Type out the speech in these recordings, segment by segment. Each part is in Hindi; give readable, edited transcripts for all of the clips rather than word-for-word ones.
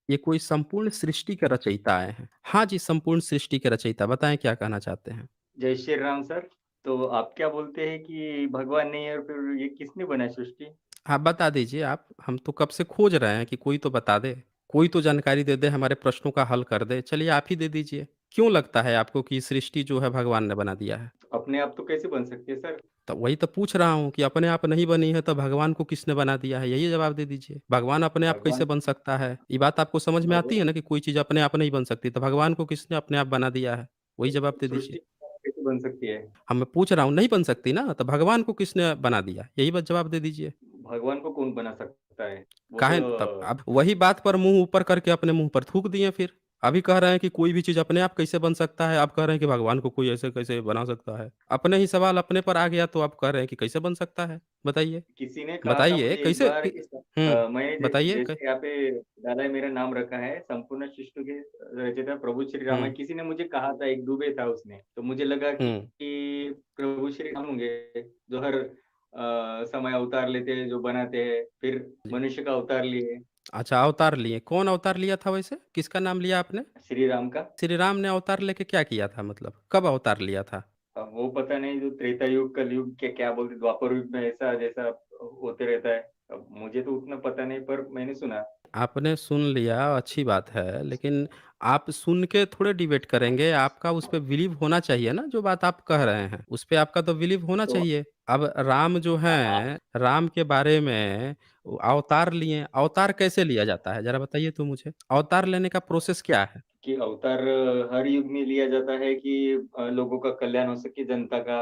ये कोई संपूर्ण सृष्टि के रचयिता आए हैं। हाँ जी, संपूर्ण सृष्टि के रचयिता, बताएँ क्या कहना चाहते हैं? जय श्री राम सर। तो आप क्या बोलते हैं कि भगवान नहीं है और फिर ये किसने बनाई सृष्टि? आप बता दीजिए आप, हम तो कब से खोज रहे हैं कि कोई तो बता दे, कोई तो जानकारी दे दे, हमारे प्रश्नों का हल कर दे। चलिए आप ही दे दीजिए। क्यों लगता है आपको कि सृष्टि जो है भगवान ने बना दिया है? अपने आप तो कैसे बन सकती है सर? तो वही तो पूछ रहा हूँ कि अपने आप नहीं बनी है तो भगवान को किसने बना दिया है? यही जवाब दे दीजिए। भगवान अपने आप कैसे भगवान बन सकता है? ये बात आपको समझ में आती है भगवान ना कि कोई चीज़ अपने आप नहीं बन सकती, तो भगवान को किसने अपने आप बना दिया है? वही जवाब दे दीजिए। सृष्टि कैसे बन सकती है? हाँ, मैं पूछ रहा हूँ, नहीं बन सकती ना, तो भगवान को किसने बना दिया? यही बस जवाब दे दीजिए। भगवान को कौन बना सकता है? वो तो काहे तब अब वही बात पर मुँह ऊपर करके अपने मुँह पर थूक दिए फिर। अभी कह रहे हैं कि कोई भी चीज़ अपने आप कैसे बन सकता है, आप कह रहे हैं कि भगवान को कोई ऐसे कैसे बना सकता है। अपने ही सवाल अपने पर आ गया तो आप कह रहे हैं कि कैसे बन सकता है? बताइए। किसी ने कहा था बताइए मुझे एक कैसे बार कि कि हुँ, मैंने बताइए क जैसे यहाँ पे डाला है मेरा नाम रखा है संपूर्ण सृष्टि के रचयिता प्रभु श्री राम है। हुँ, किसी ने मुझे कहा था एक दुबे था उसने, तो मुझे लगा हुँ। कि प्रभु श्री राम होंगे जो हर समय अवतार लेते हैं, जो बनाते हैं, फिर जी। मनुष्य का अवतार लिए अच्छा अवतार लिए, कौन अवतार लिया था वैसे? किसका नाम लिया आपने? श्री राम का। श्री राम ने अवतार लेके क्या किया था मतलब? कब अवतार लिया था? अब वो पता नहीं जो त्रेता युग, कलयुग के क्या बोलते द्वापर युग में ऐसा जैसा होते रहता है। अब मुझे तो उतना पता नहीं पर मैंने सुना। आपने सुन लिया अच्छी बात है, लेकिन आप सुन के थोड़े डिबेट करेंगे, आपका उस पे बिलीव होना चाहिए ना जो बात आप कह रहे हैं, उस पे आपका तो बिलीव होना तो चाहिए। अब राम जो हैं, राम के बारे में वो अवतार लिए, अवतार कैसे लिया जाता है? ज़रा बताइए तो मुझे? अवतार लेने का प्रोसेस क्या है? कि अवतार हर युग में लिया जाता है कि लोगों का कल्याण हो सके, जनता का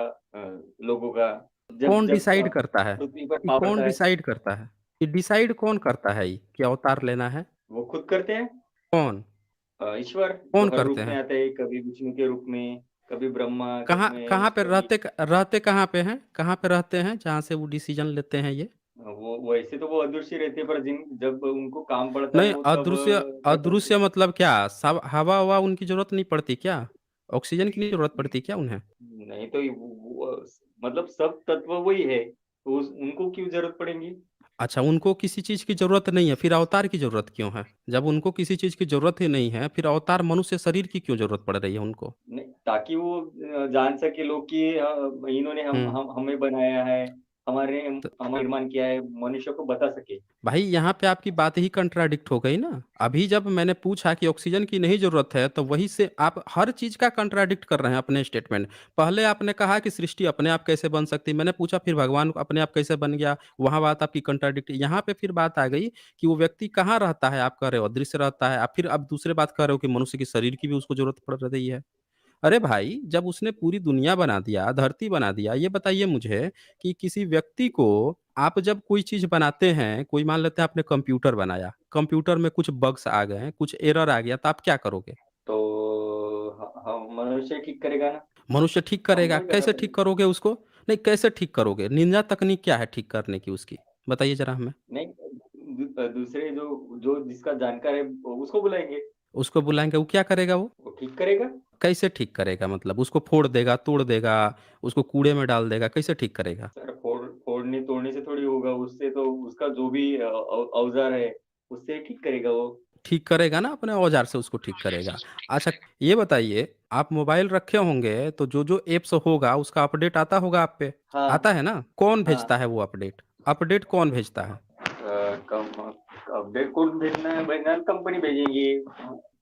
लोगों का। जब कौन जब डिसाइड करता है? पृथ्वी पर ये पाप कौन बढ़ता है, डिसाइड करता है? ये डिसाइड कौन करता है ये कि अवतार लेना है? वो खुद करते हैं। कौन? ईश्वर जो कौन हर करते रूप में हैं? आते हैं, कभी विष्णु के रूप में, कभी ब्रह्मा कहाँ में, कहाँ पे कभी रहते कहाँ पे हैं? कहाँ पे रहते हैं जहाँ से वो डिसीज़न लेते हैं ये? वो वैसे तो वो अदृश्य रहते हैं पर जिन जब उनको काम पड़ता है नहीं वो तब अदृश्य प्रकट अदृश्य मतलब क्या? सब हवा-ववा उनकी ज़रूरत नहीं पड़ती क्या? ऑक्सीजन की नहीं ज़रूरत पड़ती क्या उन्हें? नहीं तो ये वो मतलब सब तत्व वही है, तो उस उनको क्यों ज़रूरत पड़ेगी? अच्छा उनको किसी चीज़ की ज़रूरत नहीं है, फिर अवतार की ज़रूरत क्यों है? जब उनको किसी चीज़ की ज़रूरत ही नहीं है, फिर अवतार मनुष्य शरीर की क्यों ज़रूरत पड़ रही है उनको? नहीं, ताकि वो जान सके लोग कि इन्होंने हुँ। हम हमें बनाया है, हमारा निर्माण किया है, मनुष्य को बता सके। भाई यहाँ पे आपकी बात ही कंट्राडिक्ट हो गई ना। अभी जब मैंने पूछा कि ऑक्सीजन की नहीं ज़रूरत है, तो वहीं से आप हर चीज़ का कंट्राडिक्ट कर रहे हैं अपने स्टेटमेंट। पहले आपने कहा कि सृष्टि अपने आप कैसे बन सकती है? मैंने पूछा फिर भगवान अपने आप कैसे बन गया? वहाँ बात आपकी कंट्राडिक्ट यहाँ पे फिर बात आ गई कि वो व्यक्ति कहाँ रहता है? आप कह रहे हो अदृश्य रहता है। आप फिर अब दूसरे बात कह रहे हो कि मनुष्य के शरीर की भी उसको ज़रूरत पड़ रही है। अरे भाई, जब उसने पूरी दुनिया बना दिया, धरती बना दिया, ये बताइए मुझे कि किसी व्यक्ति को आप जब कोई चीज़ बनाते हैं, कोई मान लेते हैं आपने कंप्यूटर बनाया, कंप्यूटर में कुछ बग्स आ गए, कुछ एरर आ गया, तो आप क्या करोगे? तो मनुष्य ठीक करेगा ना, मनुष्य ठीक हम करेगा, नहीं बना कैसे ठीक पाएँगे। करोगे उसको? नहीं, कैसे ठीक करोगे? निंजा तकनीक क्या है ठीक करने की उसकी? बताइए ज़रा हमें। नहीं, दूसरे जो जो जिसका जानकार है उसको बुलाएँगे, उसको बुलाएँगे, वो क्या करेगा वो? वो ठीक करेगा। कैसे ठीक करेगा मतलब? उसको फोड़ देगा, तोड़ देगा, उसको कूड़े में डाल देगा, कैसे ठीक करेगा? सर फोड़ने-तोड़ने से थोड़ी होगा, उससे तो उसका जो भी औज़ार है, उससे ठीक करेगा वो। ठीक करेगा ना अपने औज़ार से उसको ठीक करेगा। अच्छा ये बताइए आप मोबाइल रखे होंगे तो जो-जो ऐप्स होगा उसका अपडेट आता होगा आप पे? आता हाँ, है ना? कौन भेजता हाँ। है वो अपडेट? अपडेट कौन भेजता है? कम अपडेट कौन भेजना है भेजना है कंपनी भेजेंगी,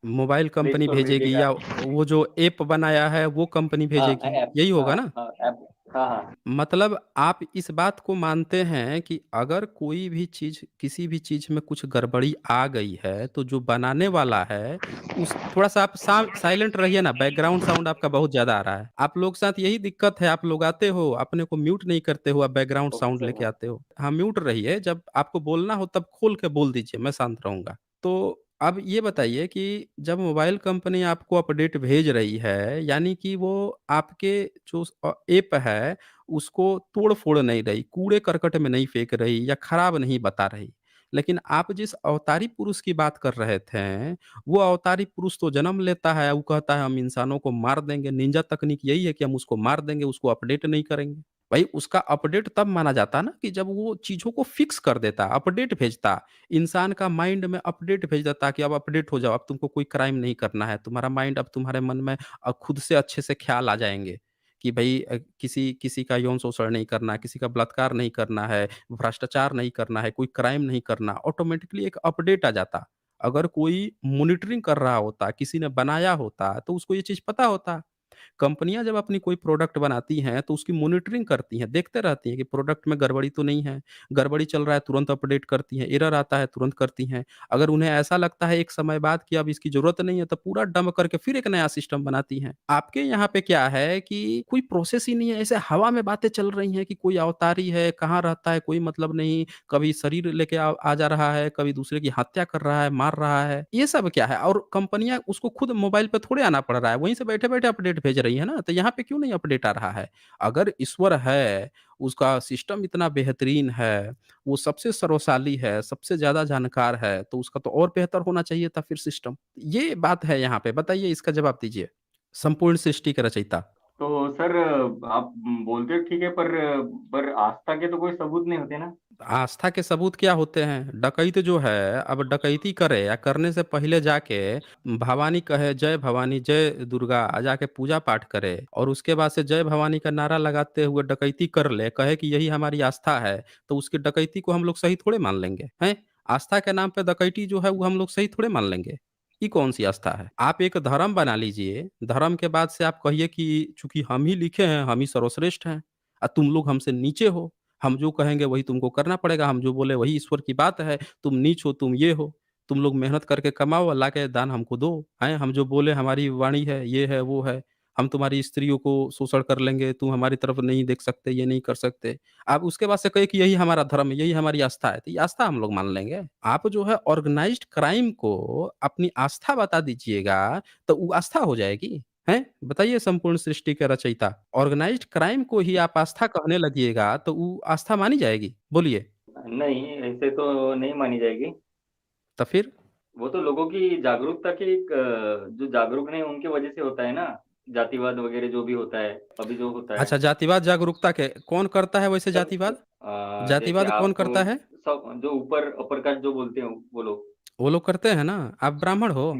मोबाइल प्ले कंपनी स्टोर भेजेगी भेजेगा। या वो जो ऐप बनाया है वो कंपनी हाँ, भेजेगी, ऐप यही हाँ, होगा ना? हाँ, ऐप हाँ, हाँ। मतलब आप इस बात को मानते हैं कि अगर कोई भी चीज़ किसी भी चीज़ में कुछ गड़बड़ी आ गई है, तो जो बनाने वाला है, उस थोड़ा-सा आप साइलेंट रहिए ना, बैकग्राउंड साउंड आपका बहुत ज़्यादा आ रहा है। आप लोग के साथ यही दिक्कत है, आप लोग आते हो, अपने को म्यूट नहीं करते हो, आप बैकग्राउंड ओके साउंड सर, लेके हाँ। आते हो। हाँ, म्यूट रहिए, जब आपको बोलना हो तब खोल के बोल दीजिए, मैं शांत रहूँगा। तो अब ये बताइए कि जब मोबाइल कंपनी आपको अपडेट भेज रही है, यानी कि वो आपके जो ऐप है उसको तोड़-फोड़ नहीं रही, कूड़े-करकट में नहीं फेंक रही या खराब नहीं बता रही। लेकिन आप जिस अवतारी पुरुष की बात कर रहे थे, वो अवतारी पुरुष तो जन्म लेता है, वो कहता है हम इंसानों को मार देंगे, निंजा तकनीक यही है कि हम उसको मार देंगे, उसको अपडेट नहीं करेंगे। भाई उसका अपडेट तब माना जाता ना कि जब वो चीज़ों को फिक्स कर देता, अपडेट भेजता। इंसान का माइंड में अपडेट भेज देता कि अब अपडेट हो जाओ, अब तुमको कोई क्राइम नहीं करना है। तुम्हारा माइंड अब तुम्हारे मन में खुद से अच्छे से ख़्याल आ जाएँगे कि भई किसी किसी का यौन शोषण नहीं करना, किसी का बलात्कार नहीं करना है, भ्रष्टाचार नहीं करना है, कोई क्राइम नहीं करना। ऑटोमैटिकली एक अपडेट आ जाता। अगर कोई मॉनिटरिंग कर रहा होता, किसी ने बनाया होता, तो उसको ये चीज़ पता होता। कंपनियाँ जब अपनी कोई प्रोडक्ट बनाती हैं, तो उसकी मॉनिटरिंग करती हैं, देखते रहती हैं कि प्रोडक्ट में गड़बड़ी तो नहीं है। गड़बड़ी चल रहा है, तुरंत अपडेट करती हैं, एरर आता है, तुरंत करती हैं। अगर उन्हें ऐसा लगता है एक समय बाद कि अब इसकी ज़रूरत नहीं है, तो पूरा डंप करके फिर एक नया सिस्टम बनाती हैं। आपके यहाँ पे क्या है कि कोई प्रोसेस ही नहीं है, ऐसे हवा में बातें चल रही हैं कि कोई अवतारी है, कहाँ रहता है, कोई मतलब नहीं, कभी शरीर लेके आ जा रहा है, कभी दूसरे की हत्या कर रहा है, मार रहा है। ये सब क्या है? और कंपनियाँ उसको खुद मोबाइल पे थोड़े आना पड़ रहा है, वहीं से बैठे-बैठे अपडेट भेज रही है ना, तो यहाँ पे क्यों नहीं अपडेट आ रहा है? अगर ईश्वर है, उसका सिस्टम इतना बेहतरीन है, वो सबसे सर्वशाली है, सबसे ज़्यादा जानकार है, तो उसका तो और बेहतर होना चाहिए था फिर सिस्टम। ये बात है यहाँ पे, बताइए इसका जवाब दीजिए। संपूर्ण सृष्टि के रचयिता। तो सर आप बोलते हो ठीक है, पर आस्था के तो कोई सबूत नहीं होते ना। आस्था के सबूत क्या होते हैं? डकैत जो है, अब डकैती करे या करने से पहले जाके भवानी कहे, "जय भवानी, जय दुर्गा" जाके पूजा पाठ करे और उसके बाद से जय भवानी का नारा लगाते हुए डकैती कर ले, कहे कि यही हमारी आस्था है, तो उसकी डकैती को हम लोग सही थोड़े मान लेंगे, हैं? आस्था के नाम पे डकैती जो है, वो हम लोग सही थोड़े मान लेंगे। ये कौन-सी आस्था है? आप एक धर्म बना लीजिए, धर्म के बाद से आप कहिए कि चूँकि हम ही लिखे हैं, हम ही सर्वश्रेष्ठ हैं तुम लोग हमसे नीचे हो। हम जो कहेंगे वही तुमको करना पड़ेगा, हम जो बोले वही ईश्वर की बात है, तुम नीच हो, तुम ये हो, तुम लोग मेहनत करके कमाओ, ला के दान हमको दो, हैं? हम जो बोले हमारी वाणी है, ये है, वो है, हम तुम्हारी स्त्रियों को शोषण कर लेंगे, तुम हमारी तरफ नहीं देख सकते, ये नहीं कर सकते। आप उसके बाद से कहे कि यही हमारा धर्म है, यही हमारी आस्था है, तो ये आस्था हम लोग मान लेंगे? आप जो है ऑर्गेनाइज़्ड क्राइम को अपनी आस्था बता दीजिएगा, तो वो आस्था हो जाएगी, हैं? बताइए संपूर्ण सृष्टि के रचयिता। ऑर्गेनाइज़्ड क्राइम को ही आप आस्था कहने लगिएगा, तो वो आस्था मानी जाएगी? बोलिए। नहीं, ऐसे तो नहीं मानी जाएगी। तो फिर? वो तो लोगों की जागरूकता की एक जो जागरूक नहीं उनकी वजह से होता है ना, जातिवाद वगैरह जो भी होता है, अभी जो होता है। अच्छा जातिवाद जागरूकता के कौन करता है वैसे मतलब जातिवाद? जैसे जातिवाद कौन आप करता है? सब जो ऊपर अपर कास्ट जो बोलते हैं वो लोग। वो लोग करते हैं ना। आप ब्राह्मण हो? आप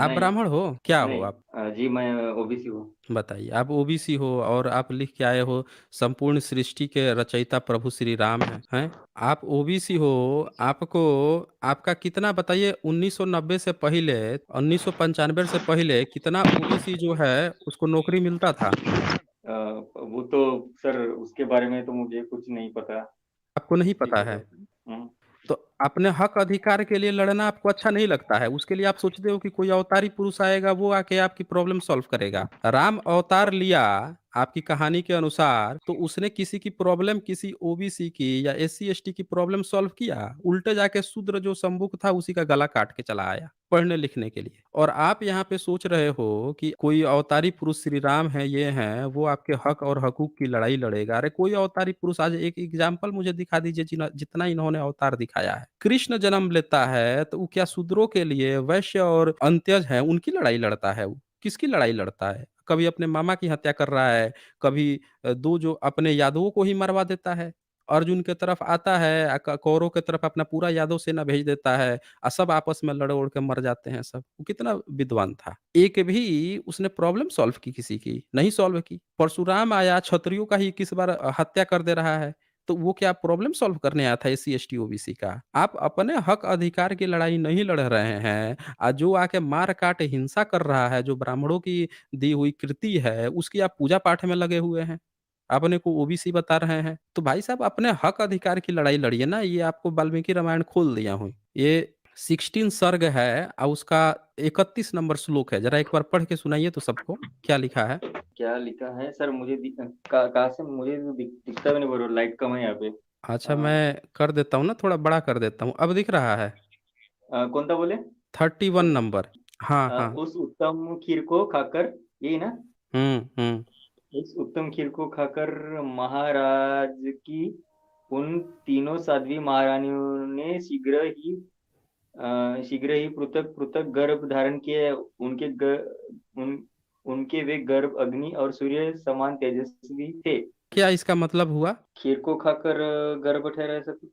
नहीं, ब्राह्मण हो? क्या हो नहीं आप? जी मैं ओबीसी हूँ। बताइए। आप ओबीसी हो और आप लिख के आए हो संपूर्ण सृष्टि के रचयिता प्रभु श्री राम हैं? आप ओबीसी हो, आपको आपका कितना बताइए 1990 से पहले 1995 से पहले कितना ओबीसी जो है उसको नौकरी मिलता था? वो तो सर उसके बारे में तो मुझे कुछ नहीं पता। आपको नहीं ठीक पता है है? सर। हुँ। तो अपने हक अधिकार के लिए लड़ना आपको अच्छा नहीं लगता है, उसके लिए आप सोचते हो कि कोई अवतारी पुरुष आएगा, वो आके आपकी प्रॉब्लम सॉल्व करेगा। राम अवतार लिया, आपकी कहानी के अनुसार, तो उसने किसी की प्रॉब्लम, किसी ओबीसी की या एससी-एसटी की प्रॉब्लम सॉल्व किया? उल्टे जाके शूद्र जो संबुक था, उसी का गला काट के चला आया, पढ़ने-लिखने के लिए। और आप यहाँ पे सोच रहे हो कि कोई अवतारी पुरुष श्री राम हैं, ये हैं, वो आपके हक और हकूक की लड़ाई लड़ेगा। अरे कोई अवतारी पुरुष आज एक एग्ज़ाम्पल मुझे दिखा दीजिए जितना इन्होंने अवतार दिखाया है। कृष्ण जन्म लेता है, तो वो क्या शूद्रों के लिए वैश्य और अंत्यज हैं, उनकी लड़ाई लड़ता है वो? किसकी लड़ाई लड़ता है? कभी अपने मामा की हत्या कर रहा है, कभी 2 जो अपने यादवों को ही मरवा देता है। अर्जुन के तरफ आता है कौरवों की तरफ अपना पूरा यादव सेना भेज देता है सब आपस में लड़-उड़ के मर जाते हैं सब। वो कितना विद्वान था। एक भी उसने प्रॉब्लम सॉल्व की किसी की? नहीं सॉल्व की। परशुराम आया क्षत्रियों का ही किस बार हत्या कर दे रहा है। तो वो क्या प्रॉब्लम सॉल्व करने आया था एससी, एसटी, ओबीसी का? आप अपने हक अधिकार की लड़ाई नहीं लड़ रहे हैं जो आके मार-काट हिंसा कर रहा है, जो ब्राह्मणों की दी हुई कृति है, उसकी आप पूजा-पाठ में लगे हुए हैं। अपने को ओबीसी बता रहे हैं। तो भाई साहब अपने हक अधिकार की लड़ाई लड़िए ना, ये आपको वाल्मीकि रामायण खोल दिया हूँ। ये 16 सर्ग है उसका 31 नंबर श्लोक है। ज़रा एक बार पढ़ के सुनाइए तो सबको, क्या लिखा है? क्या लिखा है सर? मुझे कहाँ से मुझे तो दिखता भी नहीं, बोलो लाइट कम है यहाँ पे। अच्छा मैं कर देता हूँ ना, थोड़ा बड़ा कर देता हूँ। अब दिख रहा है? कौन सा बोले? 31 नंबर। हाँ, हाँ। उस उत्तम खीर को खाकर, यही ना? हुँ, हुँ। इस उत्तम खीर को खाकर महाराज की उन तीनों साध्वी महारानियों ने शीघ्र ही पृथक पृथक गर्भ धारण किए। उन उनके वे गर्भ अग्नि और सूर्य समान तेजस्वी थे। क्या इसका मतलब हुआ? खीर को खाकर गर्भ ठहरा, ऐसा कुछ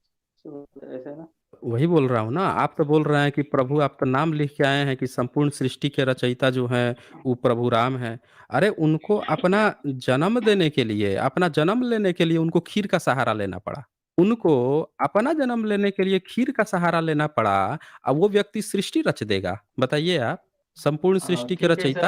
ऐसा है ना? वही बोल रहा हूँ ना, आप तो बोल रहे हैं कि प्रभु, आप तो नाम लिख के आए हैं कि संपूर्ण सृष्टि के रचयिता जो हैं वो प्रभु राम हैं। अरे उनको अपना जन्म देने के लिए, अपना जन्म लेने के लिए उनको खीर का सहारा लेना पड़ा। उनको अपना जन्म लेने के लिए खीर का सहारा लेना पड़ा। अब वो व्यक्ति सृष्टि रच देगा? बताइए आप, संपूर्ण सृष्टि के ठीक है सर, रचयिता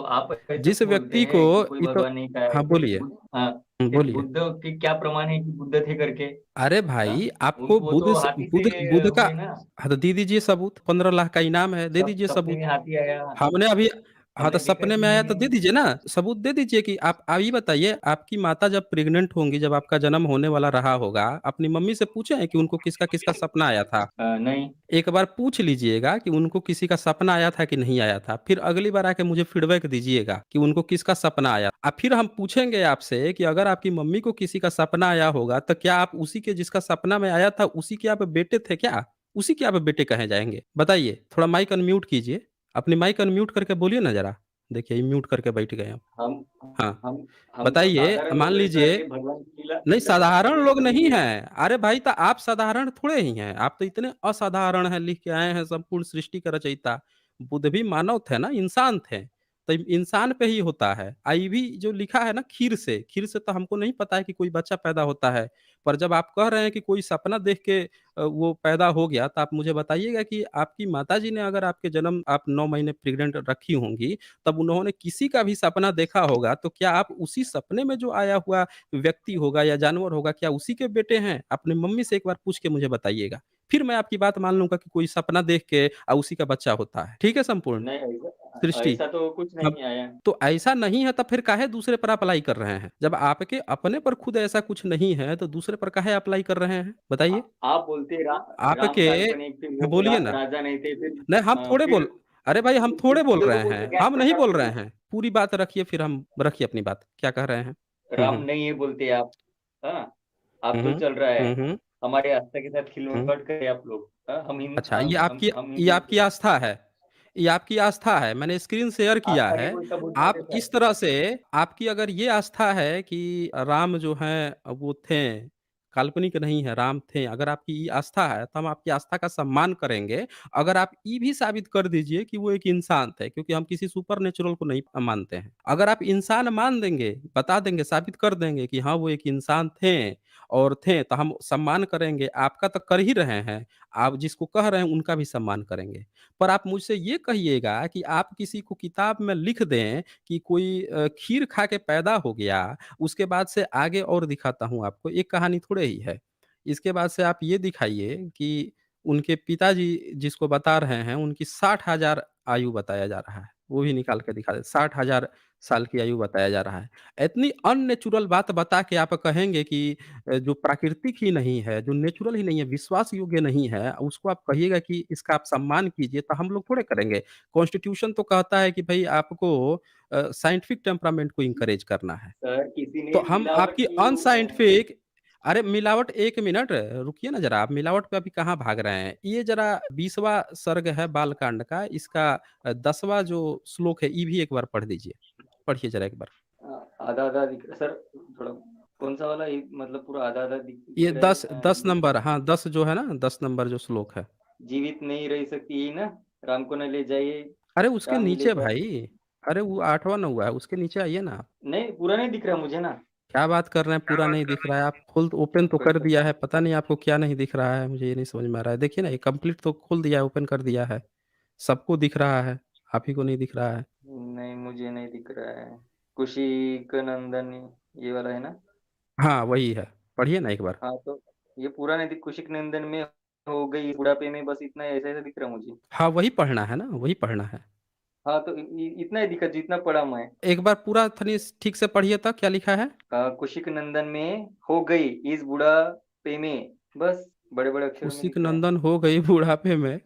आप ऐसे जिस बोलते व्यक्ति को हैं कि कोई ये तो। भगवान नहीं कहा है, हाँ फिर बोलिए। हाँ, फिर बोलिए। बुद्ध के क्या प्रमाण है कि बुद्ध थे करके? अरे हाँ, भाई, आपको वो बुध तो से हाथी से बुध बुध का। हुए ना। हाँ तो दे दीजिए सबूत, 15 लाख का इनाम है, दे दीजिए सपने सबूत। में हाथी आया, हमने अभी। हाँ तो हमने देखा सपने कि में आया नहीं तो है। दे दीजिए ना, सबूत दे दीजिए कि आप ये बताइए, आपकी माता जब प्रेग्नेंट होंगी, जब आपका जन्म होने वाला रहा होगा, अपनी मम्मी से पूछे हैं कि उनको किसका किसका सपना आया था? नहीं। एक बार पूछ लीजिएगा कि उनको किसी का सपना आया था कि नहीं आया था, फिर अगली बार आके मुझे फीडबैक दीजिएगा कि उनको किसका सपना आया। फिर हम पूछेंगे आपसे कि अगर आपकी मम्मी को किसी का सपना आया होगा तो क्या आप उसी के, जिसका सपना में आया था, उसी के आप बेटे थे क्या? उसी के आप बेटे कहे जाएंगे? बताइए, थोड़ा माइक अनम्यूट कीजिए, अपनी माइक अनम्यूट करके बोलिए ना जरा। देखिए म्यूट करके बैठ गए हम। हम हाँ, हम हम तो बताइए, साधारण मान लोग हैं सर, लीजिए। ये भगवान की लीला नहीं, लीला तो साधारण समझ लोग नहीं समझिए। हैं। अरे भाई, तो आप साधारण थोड़े ही हैं, आप तो इतने असाधारण हैं, लिख के आए हैं संपूर्ण सृष्टि का रचयिता। बुद्ध भी मानव थे ना, इंसान थे, तो इंसान पे ही होता है। आई भी जो लिखा है ना, खीर से तो हमको नहीं पता है कि कोई बच्चा पैदा होता है। पर जब आप कह रहे हैं कि कोई सपना देख के वो पैदा हो गया, तो आप मुझे बताइएगा कि आपकी माताजी ने, अगर आपके जन्म, आप 9 महीने प्रेग्नेंट रखी होंगी, तब उन्होंने किसी का भी सपना देखा होगा, तो क्या आप उसी सपने में जो आया हुआ व्यक्ति होगा या जानवर होगा, क्या उसी के बेटे हैं? अपनी मम्मी से एक बार पूछ के मुझे बताइएगा। फिर मैं आपकी बात मान लूँगा कि कोई सपना देख के उसी का बच्चा होता है। ठीक है संपूर्ण नहीं, ऐसा सृष्टि? ऐसा तो कुछ अब नहीं आया। तो ऐसा नहीं है, तब फिर काहे दूसरे पर अप्लाई कर रहे हैं? जब आपके अपने पर खुद ऐसा कुछ नहीं है, तो दूसरे पर काहे अप्लाई कर रहे हैं? बताइए? आप बोलते राम आपके। काल्पनिक थे, वो बोलिए ना। राजा नहीं थे, फिर नहीं, हम थोड़े फिर बोल। अरे भाई, हम फिर थोड़े बोल बुद्ध को रहे बोलते हैं, ज्ञान हम नहीं प्रकाश बोल रहे थे। हैं। पूरी बात रखिए, फिर हम रखिए अपनी बात, क्या कह रहे हैं? राम हुँ। नहीं है बोलते आप। हाँ, आप हुँ, तो हुँ। चल रहा है, हुँ, हुँ। हमारे आस्था के साथ हुँ। खिलवाड़ करे आप लोग। अच्छा, हम ये हिंदू आपकी आस्था है। ये आपकी आस्था है, मैंने स्क्रीन शेयर किया आस्था है। नहीं कोई सबूत आप देते इस सर। तरह से, आपकी अगर ये आस्था है कि राम जो हैं वो थे, काल्पनिक नहीं है, राम थे, अगर आपकी ये आस्था है, तो हम आपकी आस्था का सम्मान करेंगे। अगर आप ये भी साबित कर दीजिए कि वो एक इंसान थे, क्योंकि हम किसी सुपरनैचुरल को नहीं मानते हैं। अगर आप इंसान मान देंगे, बता देंगे, साबित कर देंगे कि हाँ, वो एक इंसान थे, तो हम सम्मान करेंगे। आपका तो कर ही रहे हैं, आप जिसको कह रहे हैं उनका भी सम्मान करेंगे। पर आप मुझसे ये कहिएगा कि आप किसी को किताब में लिख दें कि कोई खीर खा के पैदा हो गया, उसके बाद से आगे और दिखाता हूँ आपको, एक कहानी थोड़े ही है। इसके बाद से आप ये दिखाइए कि उनके पिताजी जिसको बता रहे हैं, उनकी 60,000 आयु बताया जा रहा है। वो भी निकाल के दिखा दें, 60,000 साल की आयु बताया जा रहा है। इतनी अननेचुरल बात बता के आप कहेंगे कि जो प्राकृतिक ही नहीं है, जो नेचुरल ही नहीं है, विश्वास योग्य नहीं है, उसको आप कहिएगा कि इसका आप सम्मान कीजिए, तो हम लोग थोड़े करेंगे। कॉन्स्टिट्यूशन तो कहता है कि भई आपको साइंटिफिक टेम्परामेंट को एनकरेज करना है। सर किसी ने तो हम मिलावट आपकी की अनसाइंटिफिक। अरे मिलावट, 1 मिनट रुकिए ना ज़रा, आप मिलावट पे अभी कहाँ भाग रहे हैं? ये ज़रा 20वाँ सर्ग है बालकांड का, इसका 10वाँ जो श्लोक है, ये भी एक बार पढ़ दीजिए। पढ़िए ज़रा एक बार। आधा आधा दिख रहा सर, थोड़ा कौन सा वाला, मतलब पूरा आधा आधा दिख ये रहा है 10 नंबर, हाँ, 10 जो है ना, 10 नंबर जो श्लोक है। जीवित नहीं रह सकती, यही ना? राम को न ले जाइए, अरे उसके राम मिले नीचे क्या? भाई, अरे वो 8वाँ नौवा है, उसके नीचे आइए ना आप। नहीं, पूरा नहीं दिख रहा मुझे ना। क्या बात कर रहे हैं, पूरा नहीं दिख रहा है? आप फुल ओपन तो कर दिया है, पता नहीं आपको क्या नहीं दिख रहा है, मुझे ये नहीं समझ में आ रहा है। देखिए ना, ये कंप्लीट तो खोल दिया है, ओपन कर दिया है। सबको दिख रहा है, आप ही को नहीं दिख रहा है। नहीं, मुझे नहीं दिख रहा है। कुशिक नंदन, ये वाला है ना? हाँ, वही है। पढ़िए ना एक बार। हाँ, तो ये पूरा नहीं दिख, कुशिक नंदन में हो गई बुढ़ापे में, बस इतना ऐसा ऐसा दिख रहा मुझे। हाँ, वही पढ़ना है ना, वही पढ़ना है। हाँ, तो इतना ही दिखा जितना पढ़ा मैं। एक बार पूरा थनी ठीक से पढ़िए तो क्या लिखा है? कुशिक नंदन में हो गई इस बुढ़ापे में, बस बड़े बड़े अक्षरों में कौशिक दिख रहा नंदन हो गई बुढ़ापे में।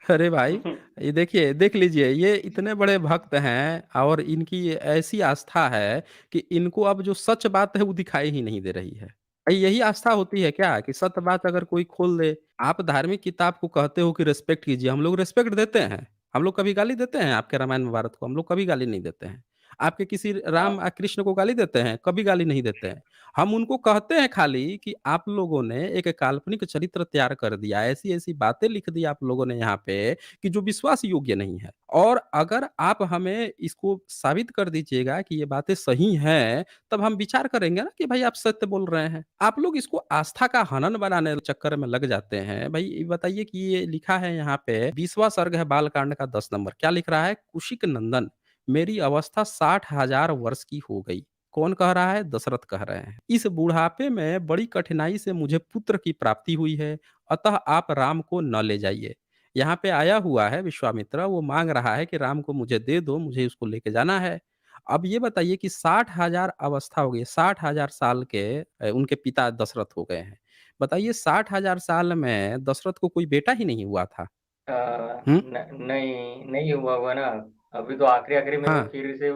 अरे भाई, है। ये देखिए, देख लीजिए, ये इतने बड़े भक्त हैं और इनकी ये ऐसी आस्था है कि इनको अब जो सच बात है वो दिखाई ही नहीं दे रही है। यही आस्था होती है क्या कि सत्य बात अगर कोई खोल दे? आप धार्मिक किताब को कहते हो कि रिस्पेक्ट कीजिए, हम लोग रिस्पेक्ट देते हैं। हम लोग कभी गाली देते हैं आपके रामायण महाभारत को? हम लोग कभी गाली नहीं देते हैं। आपके किसी हाँ, राम कृष्ण को गाली देते हैं? कभी गाली नहीं देते हैं। हम उनको कहते हैं खाली कि आप लोगों ने एक काल्पनिक चरित्र तैयार कर दिया, ऐसी-ऐसी बातें लिख दी आप लोगों ने यहाँ पे कि जो विश्वास योग्य नहीं है। और अगर आप हमें इसको साबित कर दीजिएगा कि ये बातें सही हैं, तब हम विचार करेंगे ना कि भाई आप सत्य बोल रहे हैं। आप लोग इसको आस्था का हनन बनाने चक्कर में लग जाते हैं। भाई ये बताइए कि ये लिखा है यहाँ पे 20वाँ सर्ग है बालकांड का 10 नंबर। क्या लिख रहा है? कुशिक नंदन, मेरी अवस्था 60,000 वर्ष की हो गई। कौन कह रहा है? दशरथ कह रहे हैं। इस बुढ़ापे में बड़ी कठिनाई से मुझे पुत्र की प्राप्ति हुई है, अतः आप राम को न ले जाइए। यहाँ पे आया हुआ है विश्वामित्र, वो माँग रहा है कि राम को मुझे दे दो, मुझे उसको लेके जाना है। अब ये बताइए कि 60,000 अवस्था हो गई, 60,000 साल के उनके पिता दशरथ हो गए हैं। बताइए 60,000 साल में दशरथ को कोई बेटा ही नहीं हुआ था। अ, हुँ? नहीं, नहीं हुआ होगा ना। अभी तो आखिरी-आखिरी में हाँ। फिर से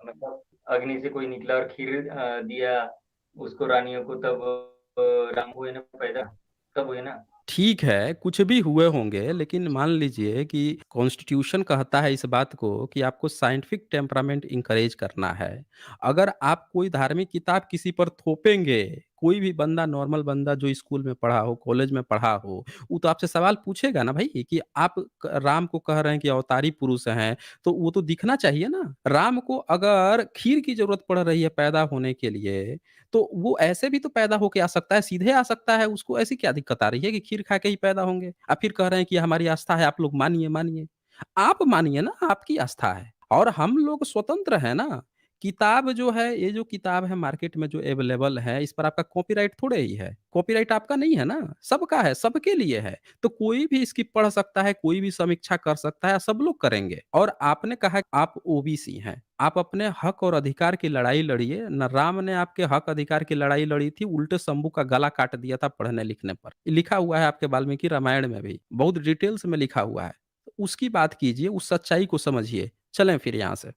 मतलब अग्नि से कोई निकला और खीर दिया उसको रानियों को, तब राम हुए ना पैदा, तब हुए ना। ठीक है, कुछ भी हुए होंगे, लेकिन मान लीजिए कि कॉन्स्टिट्यूशन कहता है इस बात को कि आपको साइंटिफिक टेम्परामेंट एनकरेज करना है। अगर आप कोई धार्मिक किताब किसी पर थोपेंगे, कोई भी बंदा नॉर्मल बंदा जो स्कूल में पढ़ा हो, कॉलेज में पढ़ा हो, वो तो आपसे सवाल पूछेगा ना भई कि आप क राम को कह रहे हैं कि अवतारी पुरुष हैं, तो वो तो दिखना चाहिए ना। राम को अगर खीर की ज़रूरत पड़ रही है पैदा होने के लिए, तो वो ऐसे भी तो पैदा होके आ सकता है, सीधे आ सकता है, उसको ऐसी क्या दिक्कत आ रही है कि खीर खा के ही पैदा होंगे? आप फिर कह रहे हैं कि हमारी आस्था है, आप लोग मानिए, मानिए। आप मानिए ना, आपकी आस्था है और हम लोग स्वतंत्र हैं ना। किताब जो है, ये जो किताब है मार्केट में जो अवेलेबल है, इस पर आपका कॉपीराइट थोड़े ही है। कॉपीराइट आपका नहीं है ना, सबका है, सबके लिए है। तो कोई भी इसकी पढ़ सकता है, कोई भी समीक्षा कर सकता है, सब लोग करेंगे। और आपने कहा कि आप ओबीसी हैं, आप अपने हक और अधिकार की लड़ाई लड़िए, ना राम ने आपके हक अधिकार की लड़ाई लड़ी थी, उल्टे शंभू का गला काट दिया था पढ़ने-लिखने पर। ये लिखा हुआ है आपके वाल्मीकि रामायण में भी, बहुत डिटेल्स में लिखा हुआ है। तो उसकी बात कीजिए, उस सच्चाई को समझिए। चलें फिर यहाँ से।